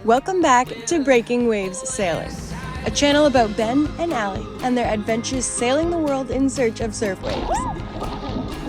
Welcome back to Breaking Waves Sailing, a channel about Ben and Alie and their adventures sailing the world in search of surf waves.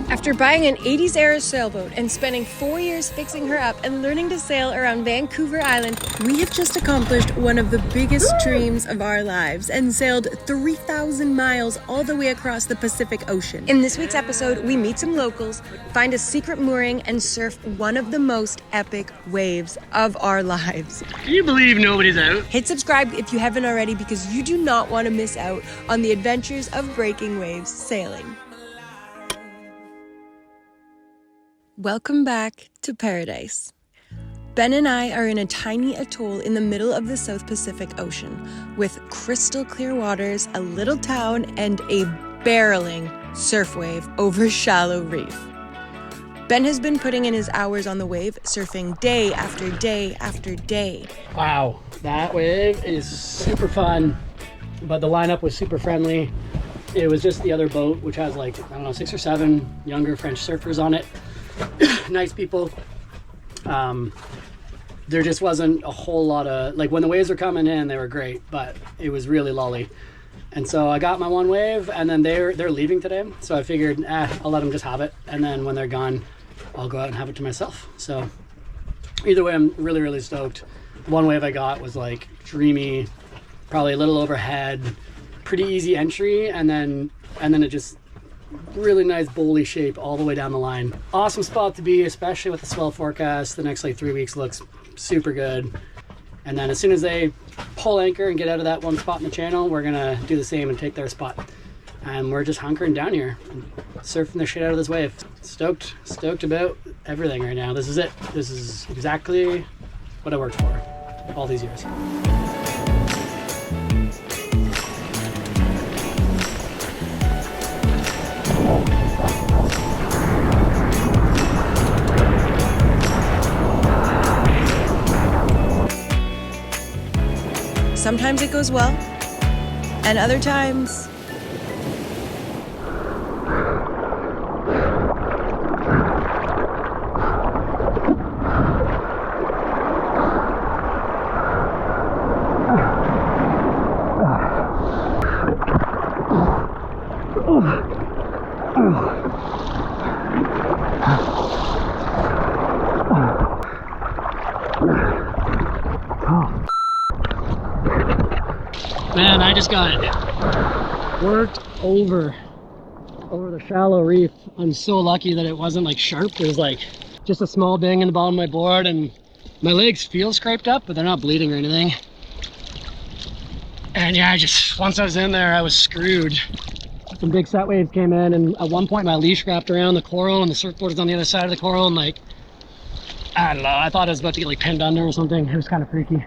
After buying an 80s era sailboat and spending 4 years fixing her up and learning to sail around Vancouver Island, we have just accomplished one of the biggest dreams of our lives and sailed 3,000 miles all the way across the Pacific Ocean. In this week's episode, we meet some locals, find a secret mooring, and surf one of the most epic waves of our lives. Can you believe nobody's out? Hit subscribe if you haven't already, because you do not want to miss out on the adventures of Breaking Waves Sailing. Welcome back to paradise. Ben and I are in a tiny atoll in the middle of the South Pacific Ocean with crystal clear waters, a little town, and a barreling surf wave over shallow reef. Ben has been putting in his hours on the wave, surfing day after day after day. Wow, that wave is super fun, but the lineup was super friendly. It was just the other boat, which has like, I don't know, 6 or 7 younger French surfers on it. Nice people. There just wasn't a whole lot of, like, when the waves were coming in, they were great, but it was really lully. And so I got my one wave, and then they're leaving today, so I figured, I'll let them just have it, and then when they're gone, I'll go out and have it to myself. So either way, I'm really, really stoked. The one wave I got was like dreamy, probably a little overhead, pretty easy entry, and then it just really nice bowly shape all the way down the line. Awesome spot to be, especially with the swell forecast. The next like 3 weeks looks super good. And then as soon as they pull anchor and get out of that one spot in the channel, we're gonna do the same and take their spot. And we're just hunkering down here and surfing the shit out of this wave. Stoked about everything right now. This is it. This is exactly what I worked for all these years. Sometimes it goes well, and other times Man, I just got worked over the shallow reef. I'm so lucky that it wasn't like sharp. It was like just a small ding in the bottom of my board, and my legs feel scraped up, but they're not bleeding or anything. And yeah, once I was in there, I was screwed. Some big set waves came in, and at one point my leash wrapped around the coral and the surfboard was on the other side of the coral, and like, I don't know, I thought I was about to get like pinned under or something. It was kind of freaky.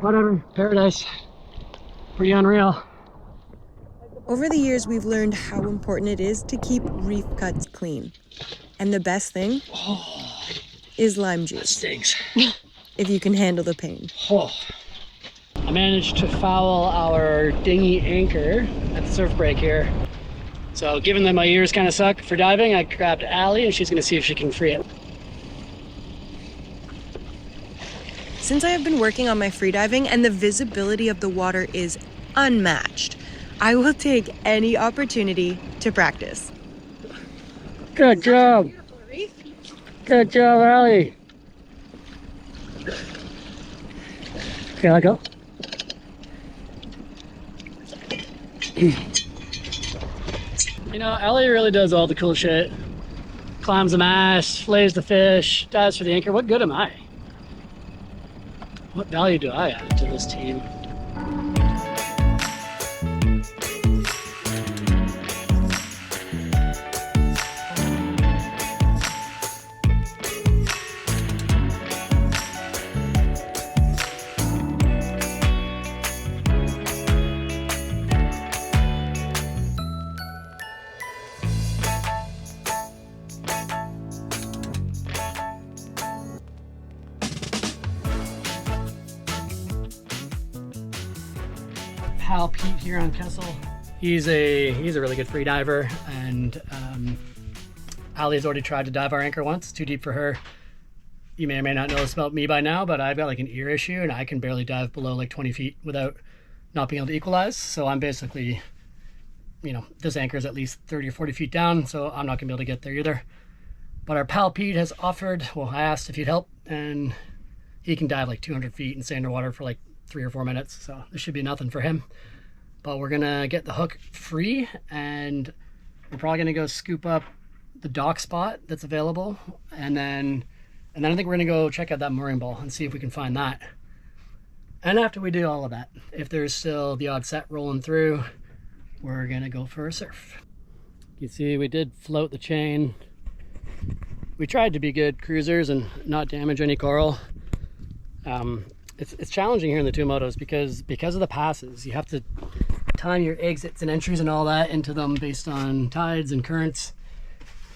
Whatever, paradise, pretty unreal. over the years we've learned how important it is to keep reef cuts clean. And the best thing is lime juice. Stinks. If you can handle the pain. I managed to foul our dinghy anchor at the surf break here. So given that my ears kind of suck for diving, I grabbed Alie and she's gonna see if she can free it. Since I have been working on my freediving and the visibility of the water is unmatched, I will take any opportunity to practice. Good job. Good job, Alie. Okay, let go. You know, Alie really does all the cool shit. Climbs the mast, flays the fish, dives for the anchor. What good am I? What value do I add to this team? Pal Pete here on Kessel. He's a really good free diver, and Allie's already tried to dive our anchor once, too deep for her. you may or may not know this about me by now, but I've got like an ear issue and I can barely dive below like 20 feet without not being able to equalize. So I'm basically, you know, this anchor is at least 30 or 40 feet down, so I'm not gonna be able to get there either. But our pal Pete has offered, well, I asked if he'd help, and he can dive like 200 feet and stay underwater for like 3 or 4 minutes. So this should be nothing for him. But we're gonna get the hook free, and we're probably gonna go scoop up the dock spot that's available, and then I think we're gonna go check out that mooring ball and see if we can find that. And after we do all of that, if there's still the odd set rolling through, we're gonna go for a surf. You see, we did float the chain. We tried to be good cruisers and not damage any coral. It's challenging here in the Tuamotus because of the passes. You have to time your exits and entries and all that into them based on tides and currents,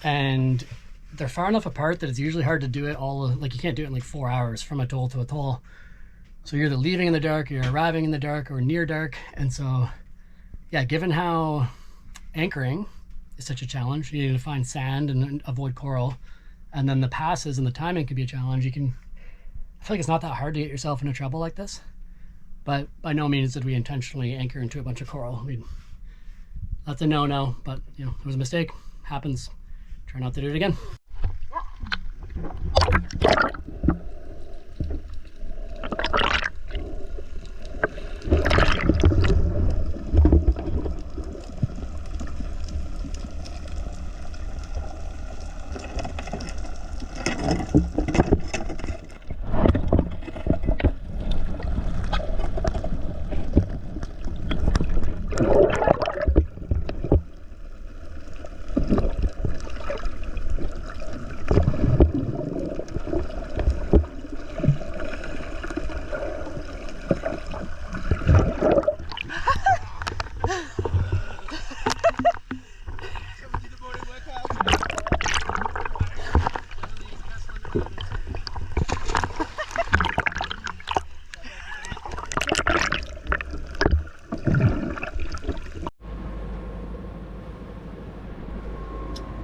and they're far enough apart that it's usually hard to do it all. Like, you can't do it in like 4 hours from atoll to atoll. So you're either leaving in the dark, or you're arriving in the dark, or near dark. And so, yeah, given how anchoring is such a challenge, you need to find sand and avoid coral, and then the passes and the timing can be a challenge. I feel like it's not that hard to get yourself into trouble like this, but by no means did we intentionally anchor into a bunch of coral. That's a no-no, but you know, it was a mistake. Happens. Try not to do it again.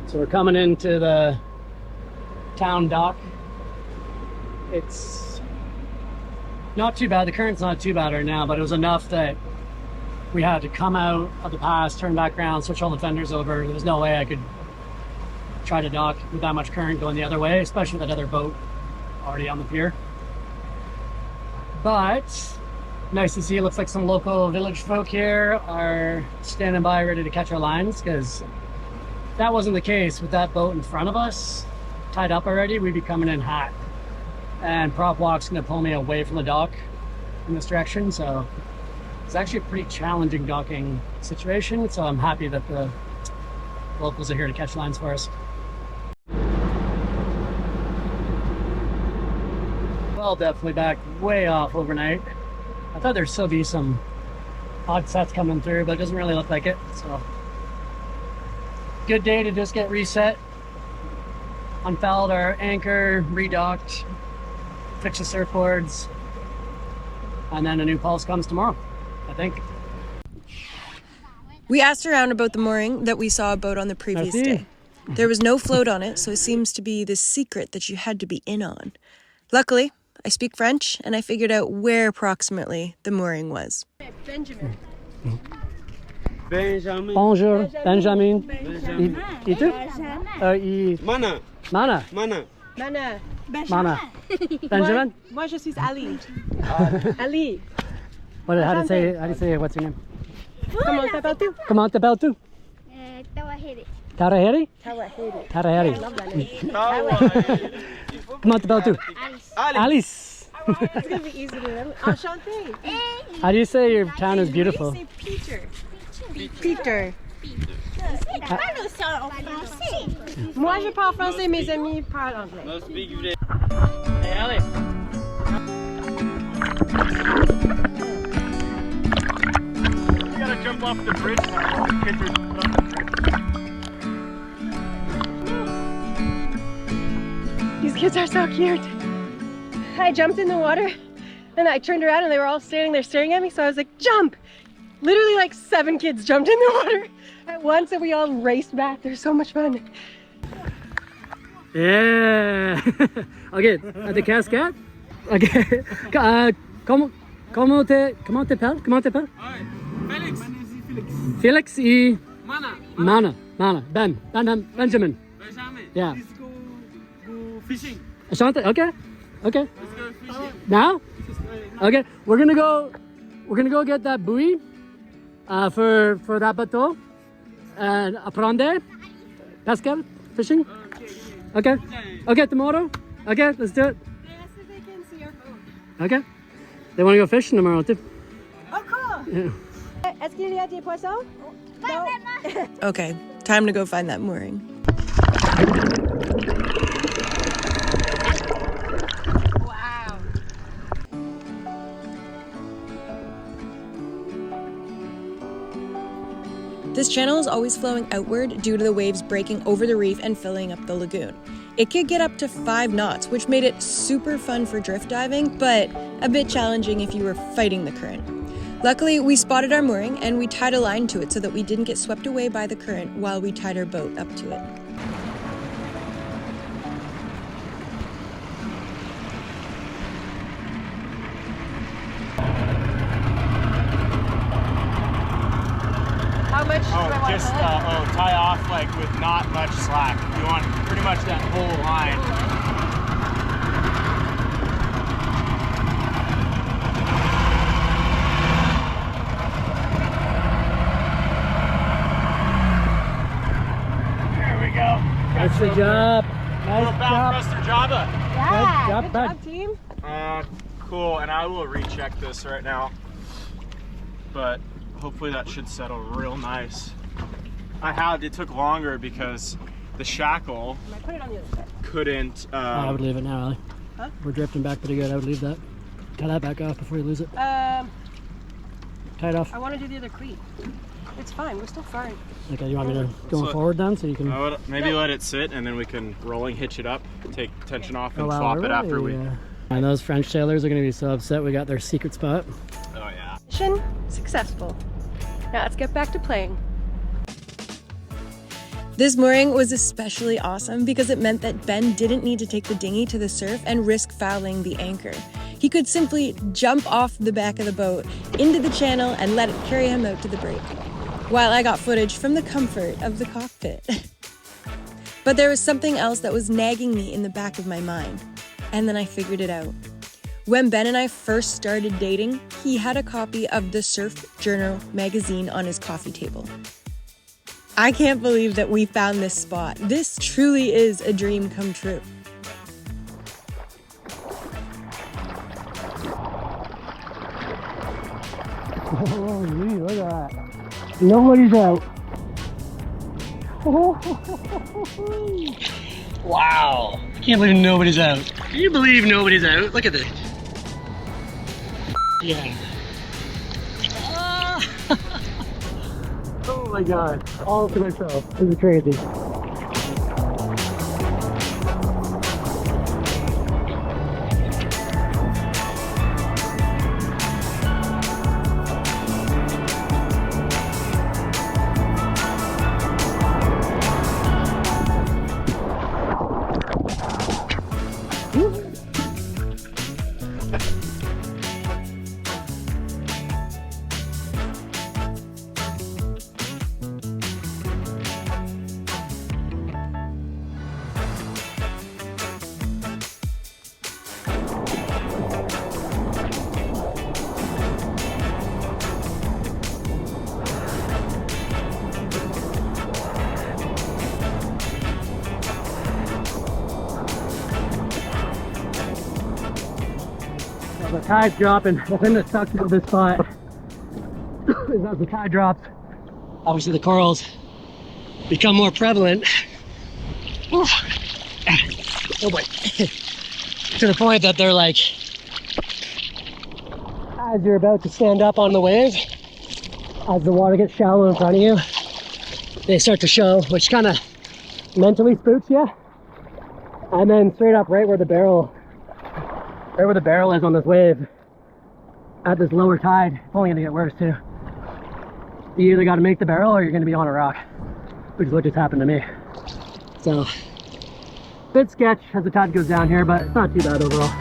So we're coming into the town dock. It's not too bad. The current's not too bad right now, but it was enough that we had to come out of the pass, turn back around, switch all the fenders over. There was no way I could try to dock with that much current going the other way, especially with that other boat already on the pier. But nice to see. It looks like some local village folk here are standing by ready to catch our lines, because that wasn't the case with that boat in front of us tied up already. We'd be coming in hot, and prop walk's gonna pull me away from the dock in this direction. So it's actually a pretty challenging docking situation. So I'm happy that the locals are here to catch lines for us. Well, definitely back way off overnight. I thought there'd still be some odd sets coming through, but it doesn't really look like it. So good day to just get reset, unfouled our anchor, redocked, fix the surfboards, and then a new pulse comes tomorrow, I think. We asked around about the mooring that we saw a boat on the previous day. There was no float on it, so it seems to be this secret that you had to be in on. Luckily, I speak French, and I figured out where approximately the mooring was. Benjamin. Benjamin. Bonjour, Benjamin. Benjamin. Et tu? Mana. Mana. Mana. Mana. Mana. Benjamin? Moi, je suis Ali. Ali. How do you say, what's your name? Comment t'appelles-tu? Comment t'appelles-tu? Tawahiri. Taraheri? Tawahiri. Taraheri. I love that name. Comment t'appelles-tu? Alice. It's going to be easy to remember. Enchanté. How do you say your town is beautiful? Say Peter. Peter. Pas le ça en français. Moi, je parle français, mes amis parlent anglais. No speak you Hey, Ali. You gotta jump off the bridge now. Kids are jumping off the bridge. These kids are so cute. I jumped in the water and I turned around and they were all standing there staring at me, so I was like, jump! Literally like 7 kids jumped in the water at once and we all raced back. They're so much fun. Yeah. Okay, the cascade. Okay. Comment t'appelles? Félix. Félix et Mana. Mana. Benjamin. Benjamin. Yeah. Let's go fishing. Ashante. Okay. Let's go fishing. Now? Okay. We're gonna go get that buoy for that bateau and apprendre pescar fishing. Okay. Okay, tomorrow. Okay, let's do it. Okay. They want to go fishing tomorrow too. Oh, cool. Yeah. Est-ce qu'il y a des poissons? Okay, time to go find that mooring. Wow. This channel is always flowing outward due to the waves breaking over the reef and filling up the lagoon. It could get up to 5 knots, which made it super fun for drift diving, but a bit challenging if you were fighting the current. Luckily, we spotted our mooring and we tied a line to it so that we didn't get swept away by the current while we tied our boat up to it. How much do I want Just to pull? tie off like with not much slack. You want pretty much that whole line. There we go. Nice job. Little Nice bow job. thruster Java. Yeah, job, good bud. job, team. Cool, and I will recheck this right now. But hopefully that should settle real nice. It took longer because the shackle I put it on the other side. couldn't. I would leave it now, Alie. Huh? We're drifting back pretty good. I would leave that. Tie that back off before you lose it. Tie it off. I want to do the other cleat. It's fine. We're still fine. Okay, you want me to go So- forward then so you can... Maybe let it sit and then we can rolling hitch it up, take tension off, and Oh, wow, swap it after we. really, And those French sailors are going to be so upset we got their secret spot. Oh yeah. Mission successful. Now let's get back to playing. This mooring was especially awesome because it meant that Ben didn't need to take the dinghy to the surf and risk fouling the anchor. He could simply jump off the back of the boat into the channel and let it carry him out to the break, while I got footage from the comfort of the cockpit. But there was something else that was nagging me in the back of my mind, and then I figured it out. When Ben and I first started dating, he had a copy of the Surf Journal magazine on his coffee table. I can't believe that we found this spot. This truly is a dream come true. Holy, look at that. Nobody's out. Wow. I can't believe nobody's out. Can you believe nobody's out? Look at this. Yeah. Oh my god. All to myself. This is crazy. The tide's dropping. The thing that sucks about this spot is as the tide drops, obviously the corals become more prevalent. Oh boy. To the point that they're like, as you're about to stand up on the wave, as the water gets shallow in front of you, they start to show, which kind of mentally spooks you. And then straight up right where the barrel is on this wave, at this lower tide, it's only gonna get worse too. You either gotta make the barrel or you're gonna be on a rock, which is what just happened to me. So, Bit sketch as the tide goes down here, but it's not too bad overall.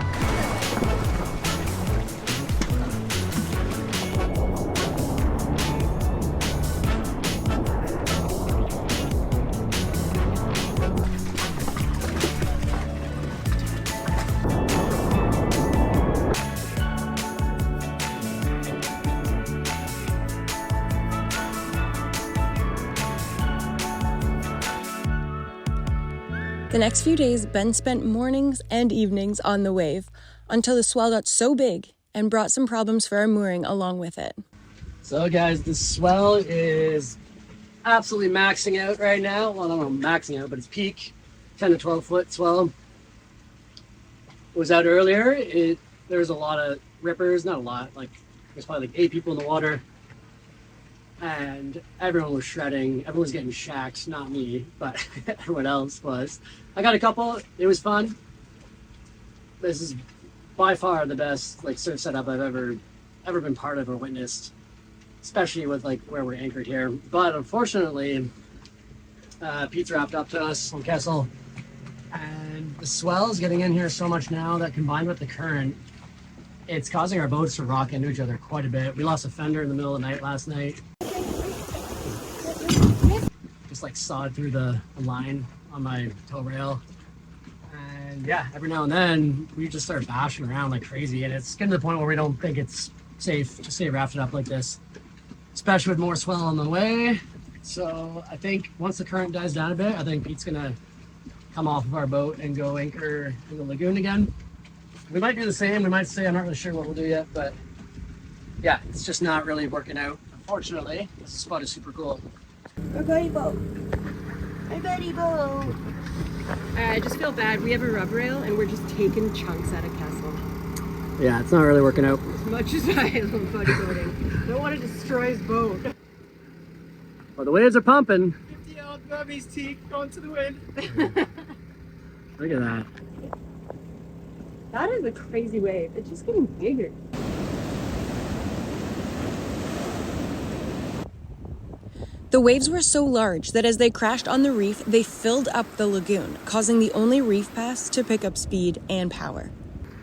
The next few days, Ben spent mornings and evenings on the wave until the swell got so big and brought some problems for our mooring along with it. So guys, the swell is absolutely maxing out right now. Well, I don't know maxing out, but it's peak 10 to 12 foot swell. It was out earlier. There was a lot of rippers, not a lot, like there's probably like 8 people in the water. And everyone was shredding. Everyone was getting shacked, not me, but everyone else was. I got a couple. It was fun. This is by far the best like surf setup I've ever been part of or witnessed, especially with like where we're anchored here. But unfortunately, Pete's wrapped up to us on Kessel, and the swell is getting in here so much now that combined with the current, it's causing our boats to rock into each other quite a bit. We lost a fender in the middle of the night last night. Just like sawed through the line on my tow rail. And yeah, every now and then we just start bashing around like crazy, and it's getting to the point where we don't think it's safe to stay rafted up like this, especially with more swell on the way. So I think once the current dies down a bit, I think Pete's gonna come off of our boat and go anchor in the lagoon again. We might do the same. We might say, I'm not really sure what we'll do yet, but yeah, it's just not really working out. Unfortunately, this spot is super cool. Our buddy boat. Our buddy boat. I just feel bad. We have a rub rail and we're just taking chunks out of Kessel. Yeah, it's not really working out. As much as I love bodyboarding, I don't want to destroy his boat. Well, the waves are pumping. 50-year-old Bubby's teeth going to the wind. Look at that. That is a crazy wave. It's just getting bigger. The waves were so large that as they crashed on the reef, they filled up the lagoon, causing the only reef pass to pick up speed and power.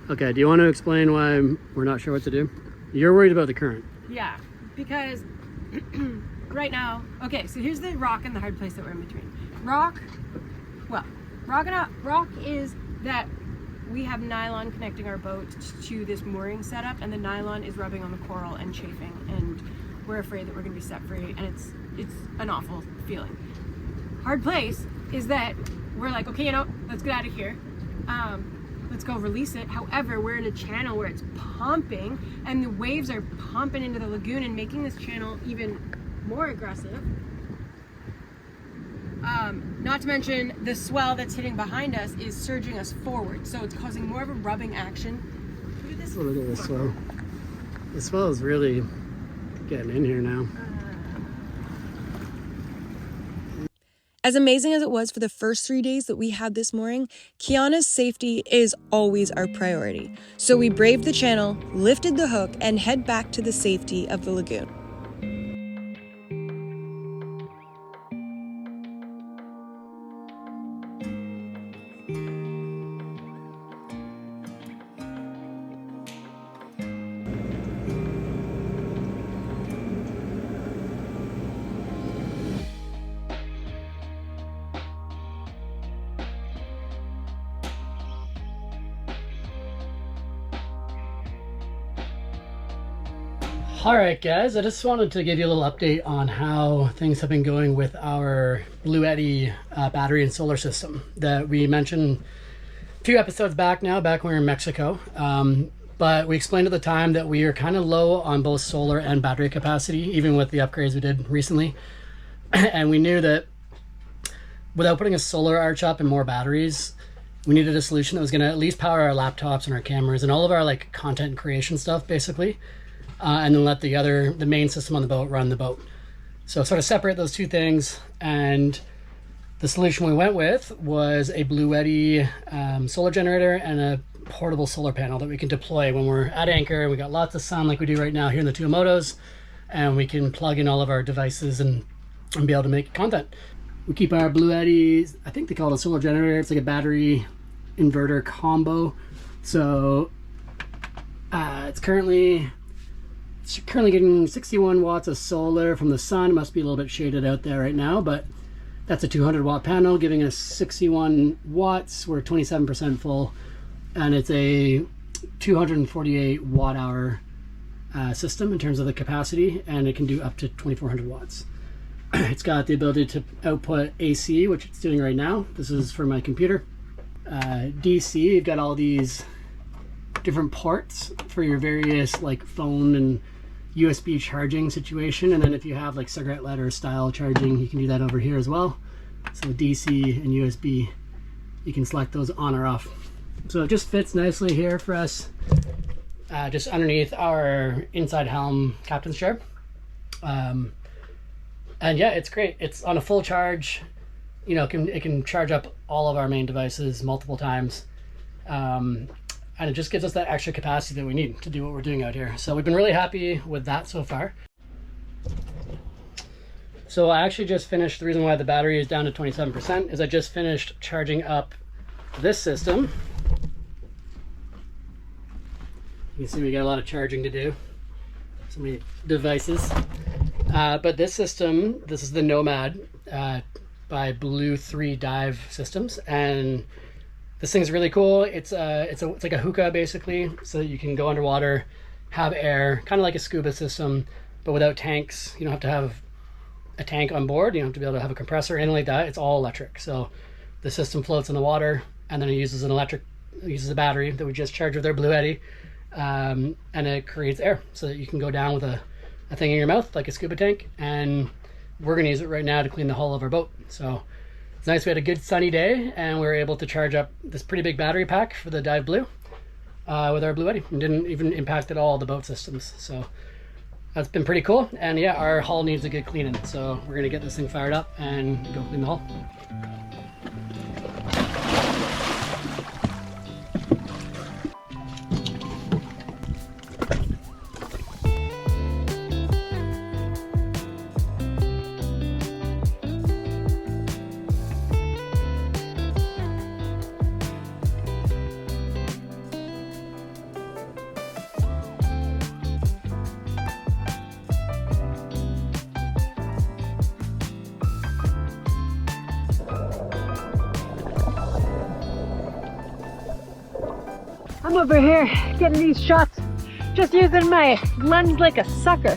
Okay, do you want to explain why we're not sure what to do? You're worried about the current. Yeah, because right now, okay, so here's the rock and the hard place that we're in between. Rock is that we have nylon connecting our boat to this mooring setup, and the nylon is rubbing on the coral and chafing, and we're afraid that we're going to be set free, and it's an awful feeling. Hard place is that we're like, okay, let's get out of here. Let's go release it. However, we're in a channel where it's pumping, and the waves are pumping into the lagoon and making this channel even more aggressive. Not to mention the swell that's hitting behind us is surging us forward, so it's causing more of a rubbing action. Look at this. Look at this swell. The swell is really getting in here now. As amazing as it was for the first 3 days that we had this mooring, Kiana's safety is always our priority. So we braved the channel, lifted the hook, and head back to the safety of the lagoon. All right, guys, I just wanted to give you a little update on how things have been going with our Blue Eddy battery and solar system that we mentioned a few episodes back now, back when we were in Mexico. But we explained at the time that we are kind of low on both solar and battery capacity, even with the upgrades we did recently. And we knew that without putting a solar arch up and more batteries, we needed a solution that was going to at least power our laptops and our cameras and all of our like content creation stuff, basically. And then let the main system on the boat run the boat. So sort of separate those two things, and the solution we went with was a Blue Eddy solar generator and a portable solar panel that we can deploy when we're at anchor and we got lots of sun like we do right now here in the Tuamotus, and we can plug in all of our devices and be able to make content. We keep our Blue Eddies, I think they call it a solar generator. It's like a battery inverter combo. So it's currently getting 61 watts of solar from the sun. It must be a little bit shaded out there right now, but that's a 200 watt panel giving us 61 watts. We're 27% full, and it's a 248 watt hour system in terms of the capacity, and it can do up to 2400 watts. It's got the ability to output AC, which it's doing right now. This is for my computer. DC, you've got all these different ports for your various like phone and USB charging situation, and then if you have like cigarette lighter style charging, you can do that over here as well. So DC and USB, you can select those on or off. So it just fits nicely here for us, just underneath our inside helm captain's chair. And yeah, it's great. It's on a full charge. You know, it can charge up all of our main devices multiple times. And it just gives us that extra capacity that we need to do what we're doing out here. So we've been really happy with that so far. So I actually just finished, the reason why the battery is down to 27% is I just finished charging up this system. You can see we got a lot of charging to do. So many devices. But this system, this is the Nomad by Blue 3 Dive Systems, and this thing's really cool. It's like a hookah basically, so that you can go underwater, have air, kind of like a scuba system, but without tanks. You don't have to have a tank on board. You don't have to be able to have a compressor or anything like that. It's all electric. So the system floats in the water, and then it uses a battery that we just charged with our Blue Eddy, and it creates air so that you can go down with a thing in your mouth like a scuba tank, and we're gonna use it right now to clean the hull of our boat. So it's nice. We had a good sunny day, and we were able to charge up this pretty big battery pack for the Dive Blue with our Blue Eddy. It didn't even impact at all the boat systems. So that's been pretty cool. And yeah, our hull needs a good cleaning, so we're gonna get this thing fired up and go clean the hull. I'm over here getting these shots, just using my lens like a sucker.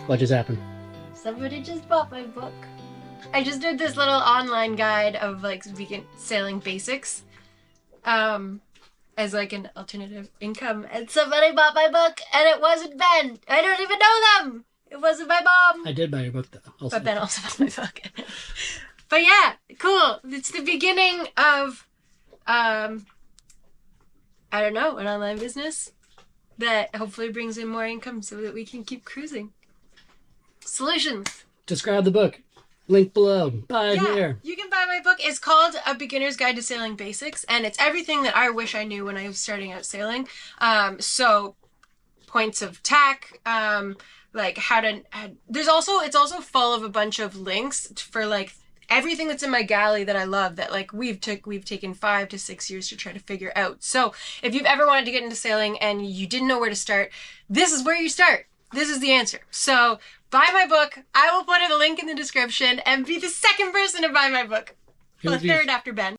What just happened? Somebody just bought my book. I just did this little online guide of like vegan sailing basics as like an alternative income, and somebody bought my book, and it wasn't Ben. I don't even know them. It wasn't my mom. I did buy your book though. Also. But Ben also bought my book. But yeah, cool. It's the beginning of I don't know, an online business that hopefully brings in more income so that we can keep cruising. Solutions. Just grab the book. Link below. Buy it here. You can buy my book. It's called A Beginner's Guide to Sailing Basics, and it's everything that I wish I knew when I was starting out sailing. So points of tack, like how to. It's also full of a bunch of links for like everything that's in my galley that I love, that like we've taken 5 to 6 years to try to figure out. So if you've ever wanted to get into sailing and you didn't know where to start, this is where you start. This is the answer. So buy my book. I will put a link in the description, and be the second person to buy my book. Well, the third after Ben.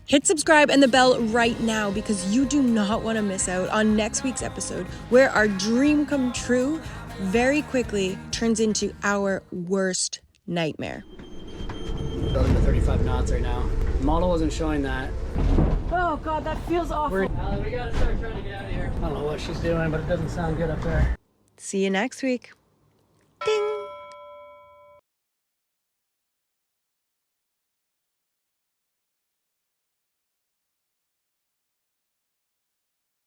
Hit subscribe and the bell right now, because you do not want to miss out on next week's episode, where our dream come true very quickly turns into our worst nightmare. Going to 35 knots right now. The model wasn't showing that. Oh god, that feels awful. We gotta start trying to get out of here. I don't know what she's doing, but it doesn't sound good up there. See you next week. Ding!